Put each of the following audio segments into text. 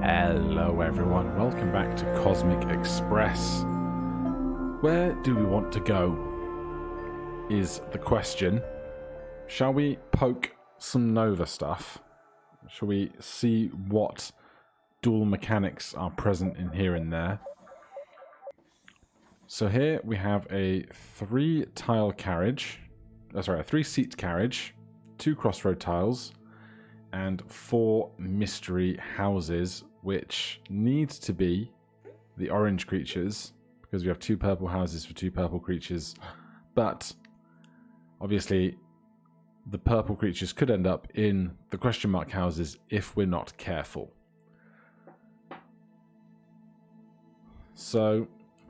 Hello everyone, welcome back to Cosmic Express. Where do we want to go is the question. Shall we poke some Nova stuff? Shall we see what dual mechanics are present in here and there? So here we have a three-seat carriage, 2 crossroad tiles, and 4 mystery houses, which need to be the orange creatures, because we have 2 purple houses for 2 purple creatures, but obviously the purple creatures could end up in the question mark houses if we're not careful. So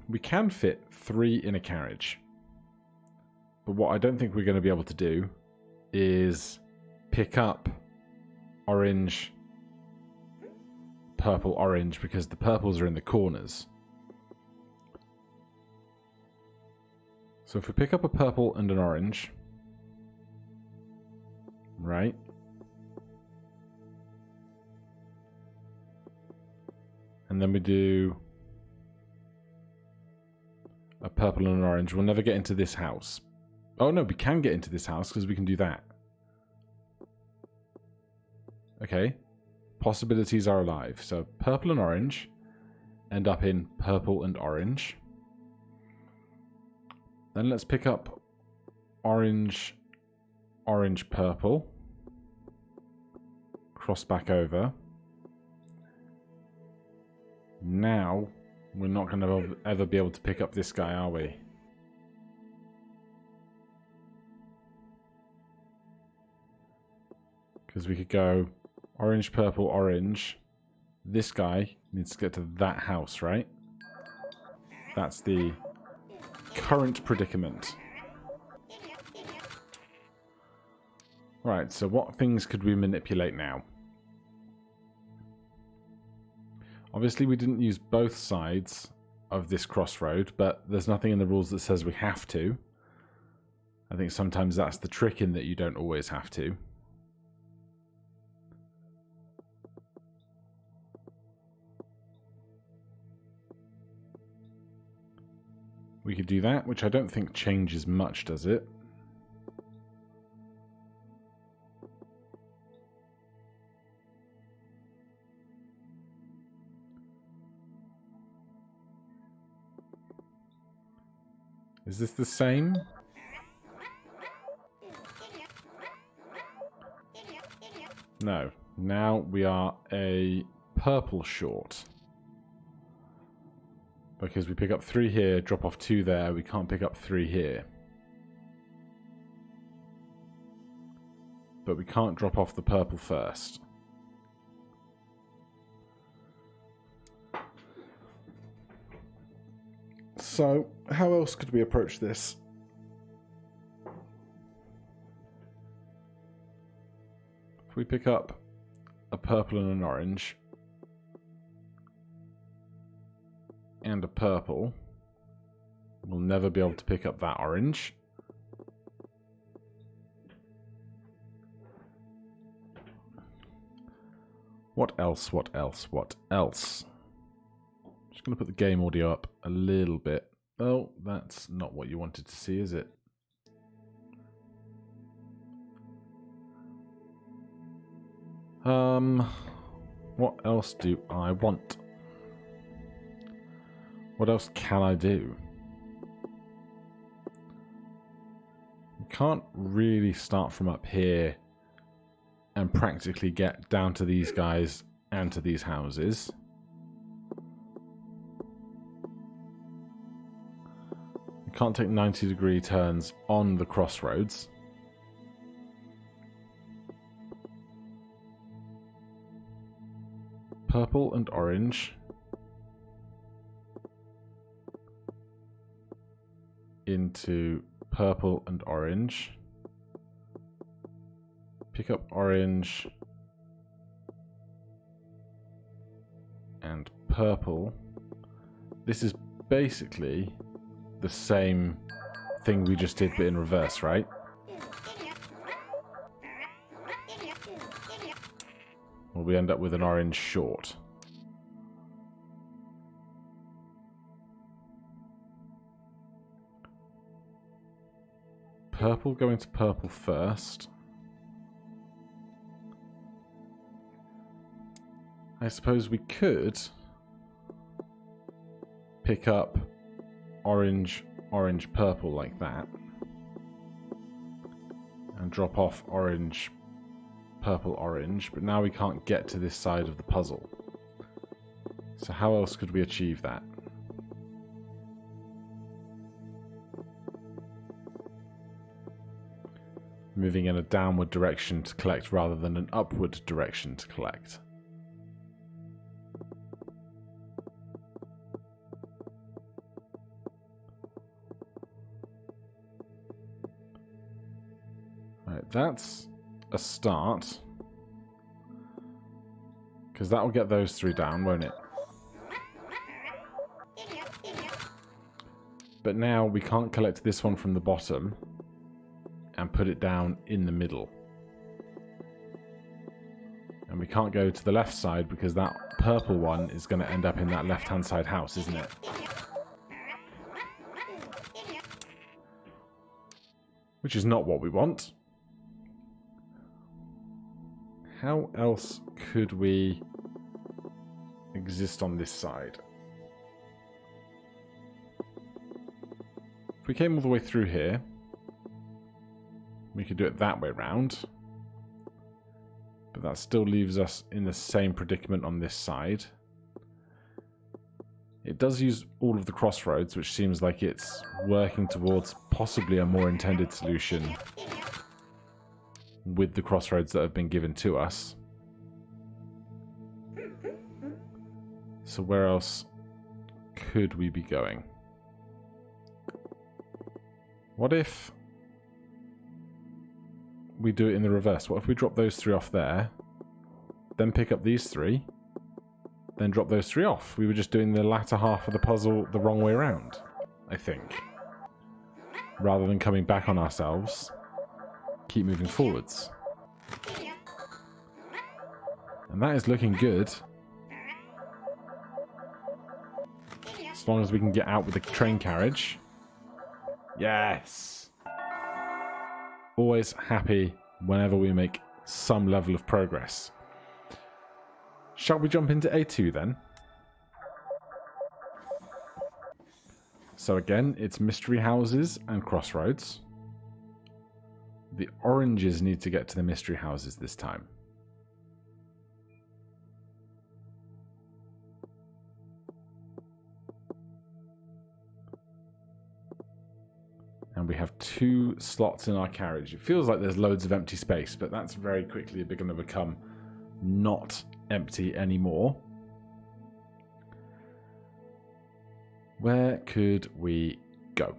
we can fit 3 in a carriage, but what I don't think we're going to be able to do is pick up orange, purple, orange, because the purples are in the corners. So if we pick up a purple and an orange, right, and then we do a purple and an orange, we'll never get into this house. Oh no, we can get into this house because we can do that. Okay, possibilities are alive. So purple and orange end up in purple and orange. Then let's pick up orange, orange, purple. Cross back over. Now, we're not going to ever be able to pick up this guy, are we? Because we could go orange, purple, orange. This guy needs to get to that house, right? That's the current predicament. Right, so what things could we manipulate now? Obviously, we didn't use both sides of this crossroad, but there's nothing in the rules that says we have to. I think sometimes that's the trick, in that you don't always have to. We could do that, which I don't think changes much, does it? Is this the same? No. Now we are a purple short. Because we pick up 3 here, drop off 2 there, we can't pick up 3 here. But we can't drop off the purple first. So, how else could we approach this? If we pick up a purple and an orange, and a purple, we'll never be able to pick up that orange. What else? What else? What else? Just going to put the game audio up a little bit. Oh, that's not what you wanted to see, is it? What else do I want? What else can I do? We can't really start from up here and practically get down to these guys and to these houses. We can't take 90-degree turns on the crossroads. Purple and orange into purple and orange. Pick up orange and purple. This is basically the same thing we just did, but in reverse, right? Well, we end up with an orange short. purple going to purple first. I suppose we could pick up orange, orange, purple like that. And drop off orange, purple, orange. But now we can't get to this side of the puzzle. So how else could we achieve that? Moving in a downward direction to collect rather than an upward direction to collect. Right, that's a start. Because that will get those three down, won't it? But now we can't collect this one from the bottom and put it down in the middle. And we can't go to the left side because that purple one is going to end up in that left-hand side house, isn't it? Which is not what we want. How else could we exist on this side? If we came all the way through here, we could do it that way round. But that still leaves us in the same predicament on this side. It does use all of the crossroads, which seems like it's working towards possibly a more intended solution with the crossroads that have been given to us. So where else could we be going? What if we do it in the reverse? What if we drop those three off there, then pick up these three, then drop those three off? We were just doing the latter half of the puzzle the wrong way around, I think. Rather than coming back on ourselves, keep moving forwards. And that is looking good. As long as we can get out with the train carriage. Yes! Always happy whenever we make some level of progress. Shall we jump into A2 then? So again, it's mystery houses and crossroads. The oranges need to get to the mystery houses this time. And we have 2 slots in our carriage. It feels like there's loads of empty space, but that's very quickly going to become not empty anymore. Where could we go?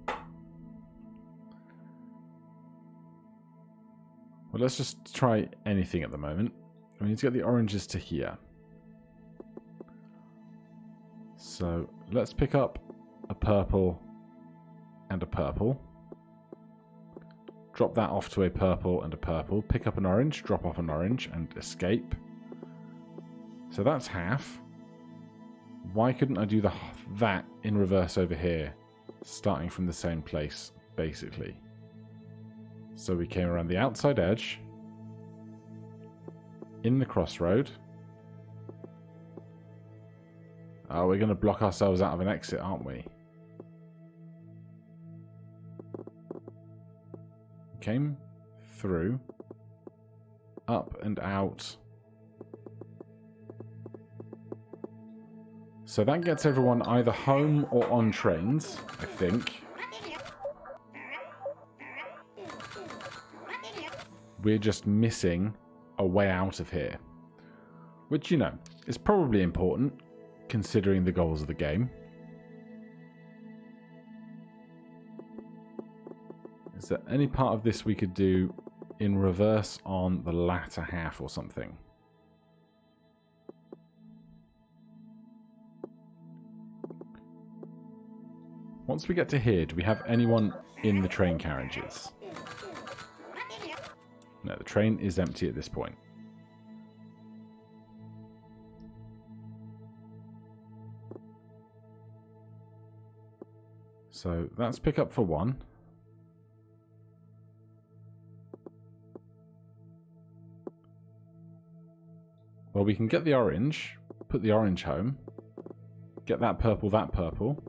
Well, let's just try anything at the moment. We need to get the oranges to here. So let's pick up a purple and a purple. Drop that off to a purple and a purple. Pick up an orange, drop off an orange, and escape. So that's half. Why couldn't I do that in reverse over here, starting from the same place, basically? So we came around the outside edge, in the crossroad. Oh, we're going to block ourselves out of an exit, aren't we? Came through, up and out. So that gets everyone either home or on trains, I think. We're just missing a way out of here. Which, you know, is probably important, considering the goals of the game. Is there any part of this we could do in reverse on the latter half or something? Once we get to here, do we have anyone in the train carriages? No, the train is empty at this point. So that's pick up for 1. Well, we can get the orange, put the orange home, get that purple,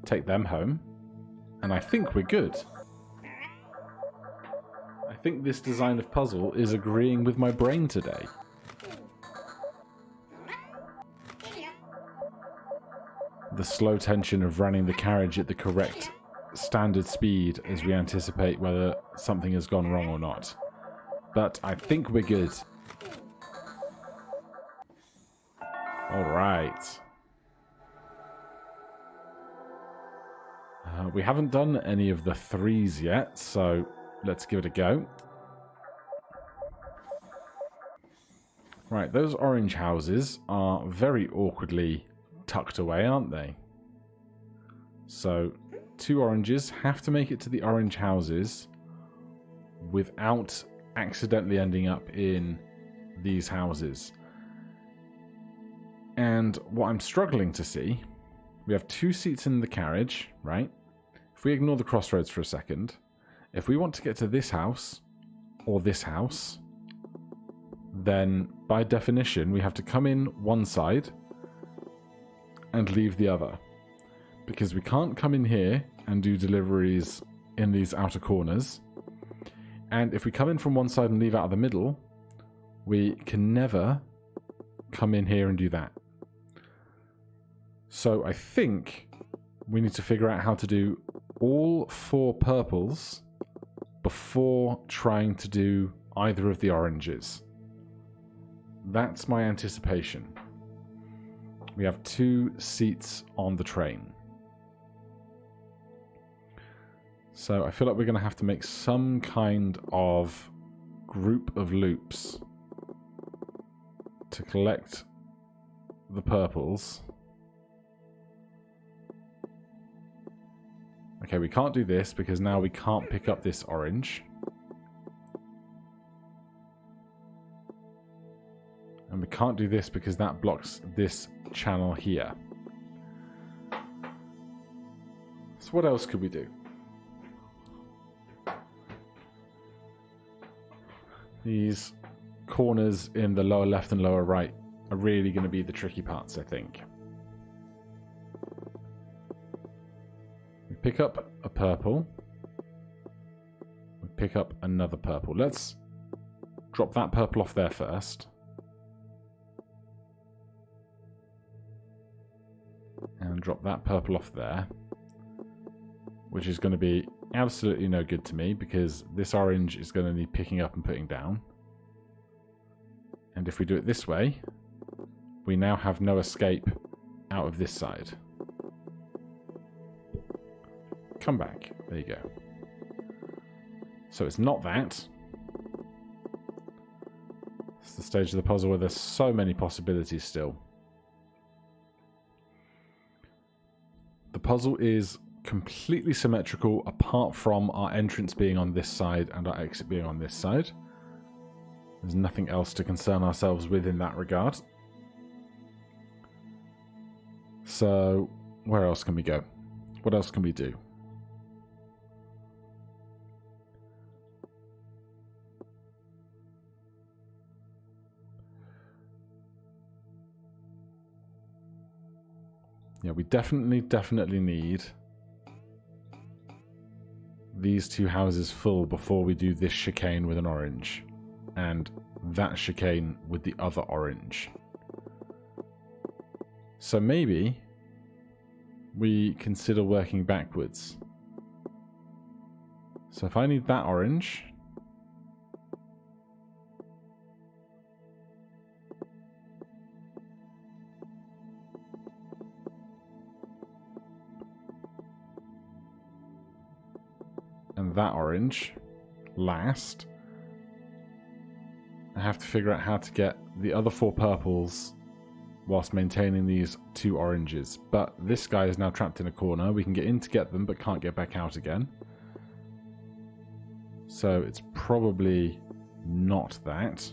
take them home, and I think we're good. I think this design of puzzle is agreeing with my brain today. The slow tension of running the carriage at the correct standard speed as we anticipate whether something has gone wrong or not. But I think we're good. Alright. We haven't done any of the 3s yet, so let's give it a go. Right, those orange houses are very awkwardly tucked away, aren't they? So 2 oranges have to make it to the orange houses without accidentally ending up in these houses. And what I'm struggling to see, we have 2 seats in the carriage, right? If we ignore the crossroads for a second, if we want to get to this house or this house, then by definition we have to come in one side and leave the other. Because we can't come in here and do deliveries in these outer corners. And if we come in from one side and leave out of the middle, we can never come in here and do that. So I think we need to figure out how to do all 4 purples before trying to do either of the oranges. That's my anticipation. We have 2 seats on the train. So I feel like we're going to have to make some kind of group of loops to collect the purples. Okay, we can't do this because now we can't pick up this orange. And we can't do this because that blocks this channel here. So what else could we do? These corners in the lower left and lower right are really going to be the tricky parts, I think. We pick up a purple. We pick up another purple. Let's drop that purple off there first. And drop that purple off there. Which is going to be absolutely no good to me because this orange is going to need picking up and putting down. And if we do it this way, we now have no escape out of this side. Come back. There you go. So it's not that. It's the stage of the puzzle where there's so many possibilities still. The puzzle is completely symmetrical apart from our entrance being on this side and our exit being on this side. There's nothing else to concern ourselves with in that regard. So, where else can we go? What else can we do? Yeah, we definitely need these 2 houses full before we do this chicane with an orange. And that chicane with the other orange. So maybe we consider working backwards. So if I need that orange, and that orange last, I have to figure out how to get the other 4 purples whilst maintaining these 2 oranges. But this guy is now trapped in a corner. We can get in to get them, but can't get back out again. So it's probably not that.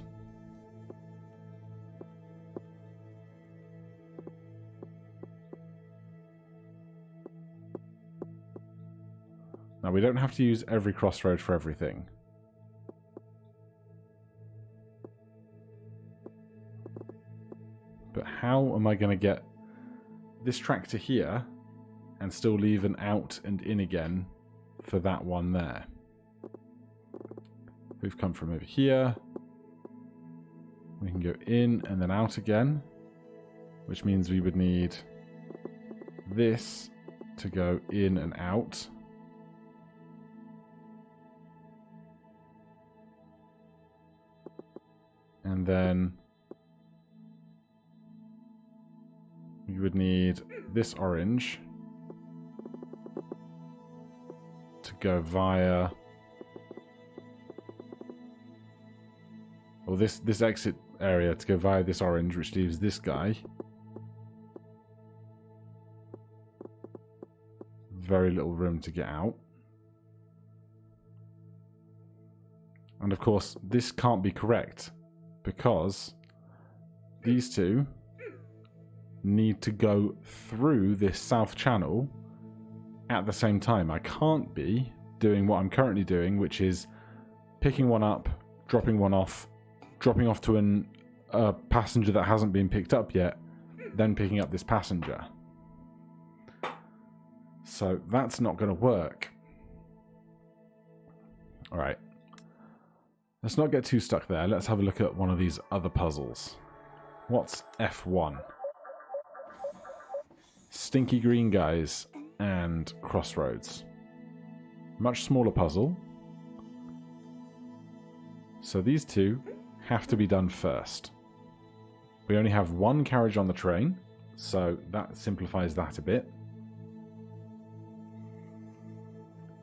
Now, we don't have to use every crossroad for everything. But how am I going to get this track to here and still leave an out and in again for that one there? We've come from over here. We can go in and then out again, which means we would need this to go in and out. And then we would need this orange to go via, or this exit area to go via this orange, which leaves this guy. Very little room to get out. And of course, this can't be correct because these two need to go through this south channel at the same time. I can't be doing what I'm currently doing, which is picking one up, dropping one off, dropping off to a passenger that hasn't been picked up yet, then picking up this passenger. So that's not going to work. Alright. Let's not get too stuck there. Let's have a look at one of these other puzzles. What's F1? Stinky green guys and crossroads. Much smaller puzzle. So these two have to be done first. We only have one carriage on the train, so that simplifies that a bit.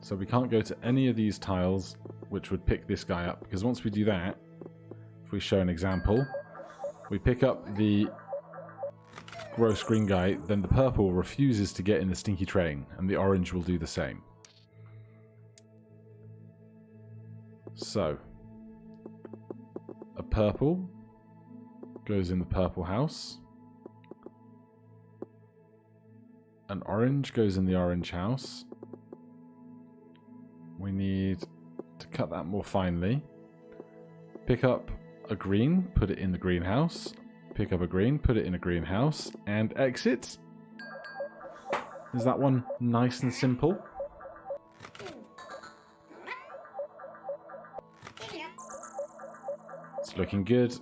So we can't go to any of these tiles which would pick this guy up, because once we do that, if we show an example, we pick up the gross green guy, then the purple refuses to get in the stinky train, and the orange will do the same. So, a purple goes in the purple house, an orange goes in the orange house. We need to cut that more finely. Pick up a green, put it in the greenhouse. Pick up a green, put it in a greenhouse, and exit. Is that one nice and simple? It's looking good.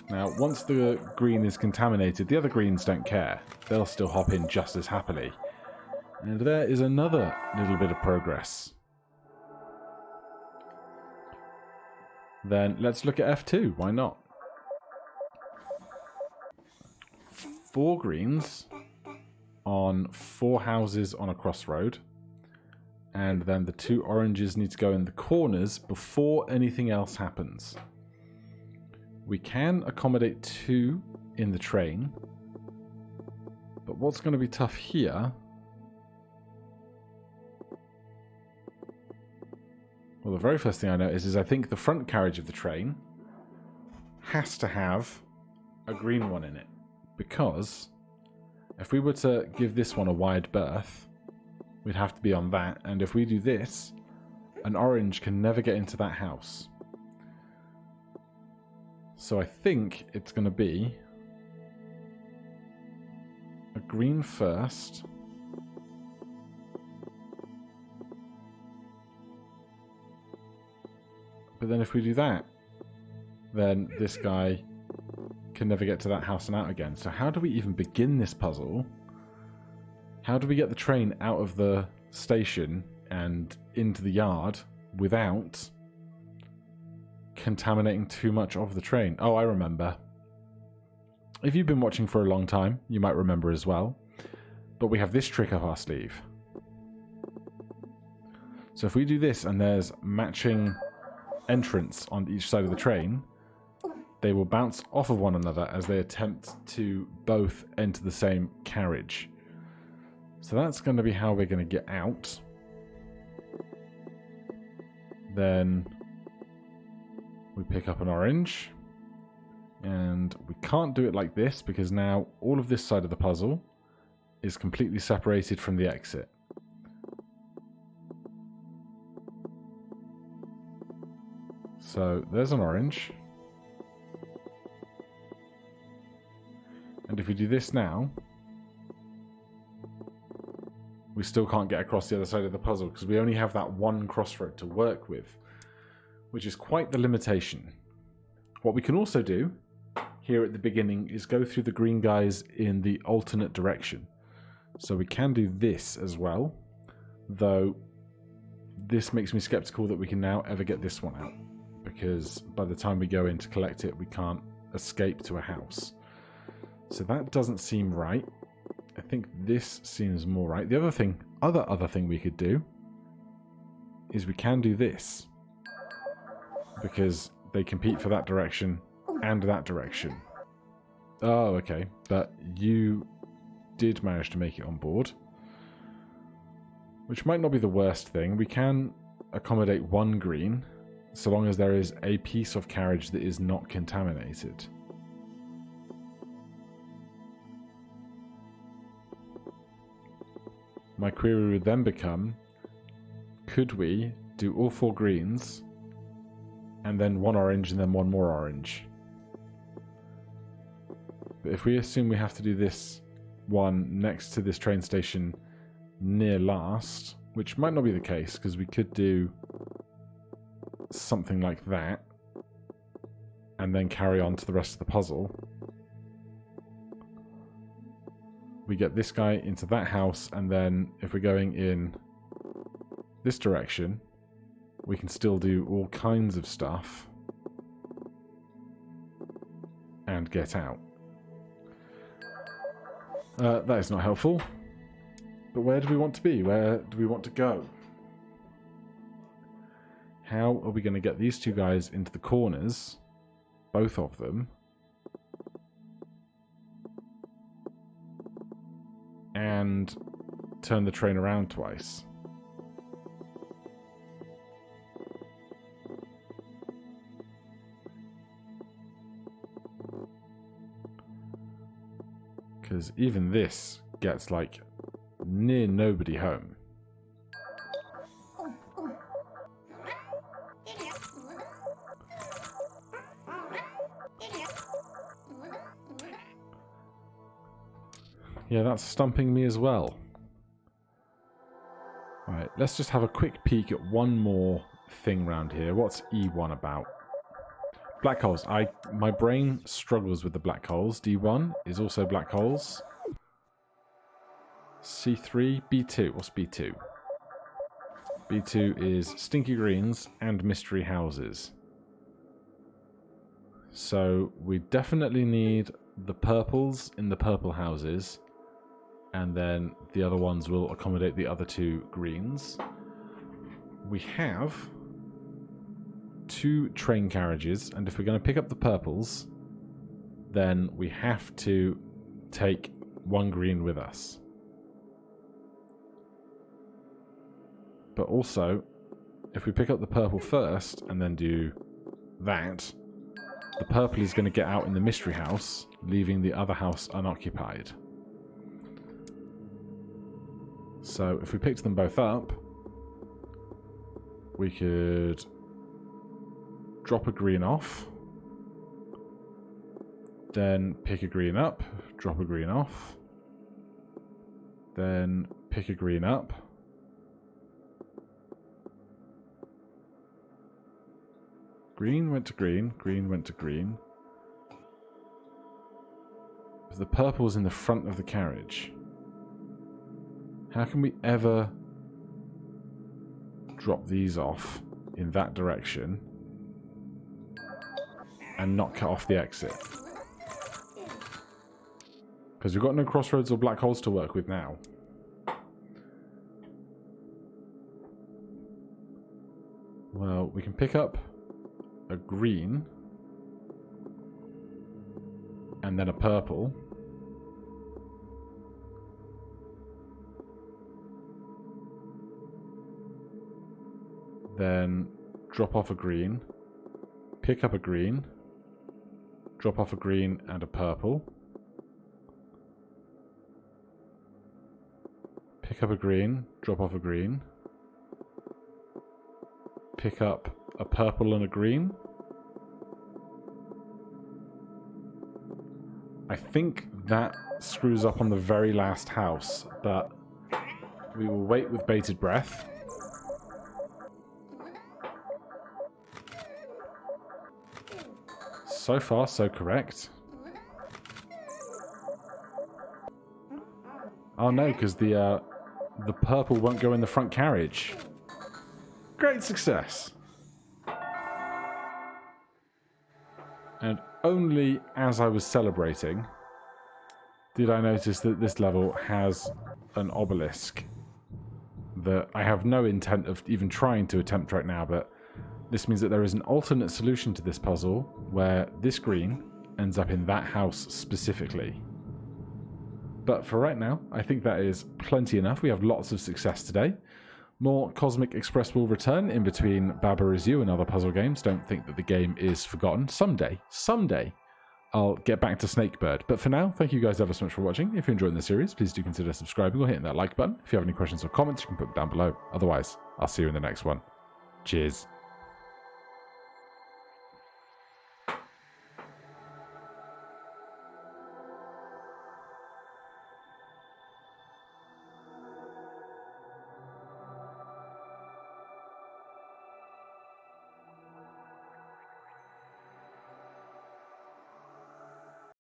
Now, once the green is contaminated, the other greens don't care. They'll still hop in just as happily. And there is another little bit of progress. Then let's look at F2. Why not? 4 greens on 4 houses on a crossroad. And then the 2 oranges need to go in the corners before anything else happens. We can accommodate 2 in the train. But what's going to be tough here... Well, the very first thing I notice is I think the front carriage of the train has to have a green one in it. Because if we were to give this one a wide berth, we'd have to be on that. And if we do this, an orange can never get into that house. So I think it's going to be a green first. But then if we do that, then this guy can never get to that house and out again. So how do we even begin this puzzle? How do we get the train out of the station and into the yard without contaminating too much of the train? Oh, I remember. If you've been watching for a long time, you might remember as well. But we have this trick up our sleeve. So if we do this and there's matching entrance on each side of the train, they will bounce off of one another as they attempt to both enter the same carriage. So that's going to be how we're going to get out. Then we pick up an orange. And we can't do it like this because now all of this side of the puzzle is completely separated from the exit. So there's an orange. we do this now, we still can't get across the other side of the puzzle because we only have that one crossroad to work with, which is quite the limitation. What we can also do here at the beginning is go through the green guys in the alternate direction. So we can do this as well, though this makes me skeptical that we can now ever get this one out, because by the time we go in to collect it, we can't escape to a house. So that doesn't seem right. I think this seems more right. The other thing we could do is we can do this, because they compete for that direction and that direction. Oh, okay. But you did manage to make it on board, which might not be the worst thing. We can accommodate one green, so long as there is a piece of carriage that is not contaminated. My query would then become, could we do all 4 greens, and then 1 orange, and then 1 more orange? But if we assume we have to do this one next to this train station near last, which might not be the case, because we could do something like that, and then carry on to the rest of the puzzle. We get this guy into that house, and then if we're going in this direction, we can still do all kinds of stuff and get out. That is not helpful. But where do we want to be? Where do we want to go? How are we going to get these 2 guys into the corners, both of them, and turn the train around twice? Because even this gets, like, near nobody home. Yeah, that's stumping me as well. Right, let's just have a quick peek at one more thing round here. What's E1 about? Black holes. My brain struggles with the black holes. D1 is also black holes. C3, B2. What's B2? B2 is stinky greens and mystery houses. So we definitely need the purples in the purple houses, and then the other ones will accommodate the other 2 greens. We have 2 train carriages, and if we're going to pick up the purples, then we have to take 1 green with us. But also, if we pick up the purple first and then do that, the purple is going to get out in the mystery house, leaving the other house unoccupied. So if we picked them both up, we could drop a green off, then pick a green up, drop a green off, then pick a green up, green went to green, green went to green. But the purple is in the front of the carriage. How can we ever drop these off in that direction and not cut off the exit? Because we've got no crossroads or black holes to work with now. Well, we can pick up a green and then a purple. Then drop off a green, pick up a green, drop off a green and a purple, pick up a green, drop off a green, pick up a purple and a green, I think that screws up on the very last house, but we will wait with bated breath. So far, so correct. Oh no, because the purple won't go in the front carriage. Great success. And only as I was celebrating did I notice that this level has an obelisk that I have no intent of even trying to attempt right now, but this means that there is an alternate solution to this puzzle where this green ends up in that house specifically. But for right now, I think that is plenty enough. We have lots of success today. More Cosmic Express will return in between Baba Is You and other puzzle games. Don't think that the game is forgotten. Someday, I'll get back to Snakebird. But for now, thank you guys ever so much for watching. If you're enjoying the series, please do consider subscribing or hitting that like button. If you have any questions or comments, you can put them down below. Otherwise, I'll see you in the next one. Cheers.